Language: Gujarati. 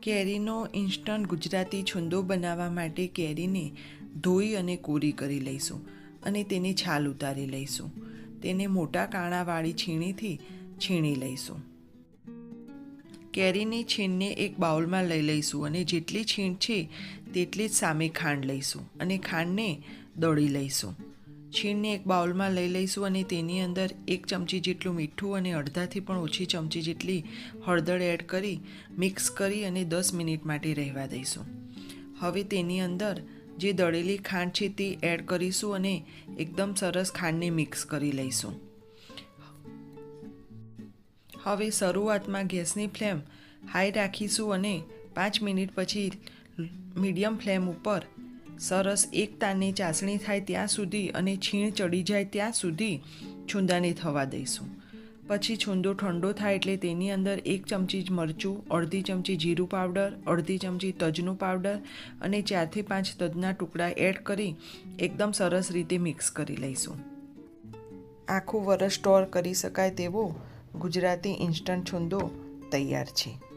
કેરીનો ઇન્સ્ટન્ટ ગુજરાતી છુંદો બનાવવા માટે કેરીને ધોઈ અને કોરી કરી લઈશું અને તેની છાલ ઉતારી લઈશું. તેને મોટા કાણાવાળી છીણીથી છીણી લઈશું. કેરીની છીણને એક બાઉલમાં લઈ લઈશું અને જેટલી છીણ છે તેટલી જ સામે ખાંડ લઈશું અને ખાંડને દળી લઈશું. છીણને એક બાઉલમાં લઈ લઈશું અને તેની અંદર 1 ચમચી જેટલું મીઠું અને અડધાથી પણ ઓછી ચમચી જેટલી હળદર એડ કરી મિક્સ કરી અને 10 મિનિટ માટે રહેવા દઈશું. હવે તેની અંદર જે દળેલી ખાંડ છે તે એડ કરીશું અને એકદમ સરસ ખાંડને મિક્સ કરી લઈશું. હવે શરૂઆતમાં ગેસની ફ્લેમ હાઈ રાખીશું અને 5 મિનિટ પછી મીડિયમ ફ્લેમ ઉપર સરસ એક તારની ચાસણી થાય ત્યાં સુધી અને છીણ ચડી જાય ત્યાં સુધી છુંદાને થવા દઈશું. પછી છુંદો ઠંડો થાય એટલે તેની અંદર 1 ચમચી મરચું, અડધી ચમચી જીરું પાવડર, અડધી ચમચી તજનું પાવડર અને 4 થી 5 તજના ટુકડા એડ કરી એકદમ સરસ રીતે મિક્સ કરી લઈશું. આખું વરસ સ્ટોર કરી શકાય તેવો ગુજરાતી ઇન્સ્ટન્ટ છુંદો તૈયાર છે.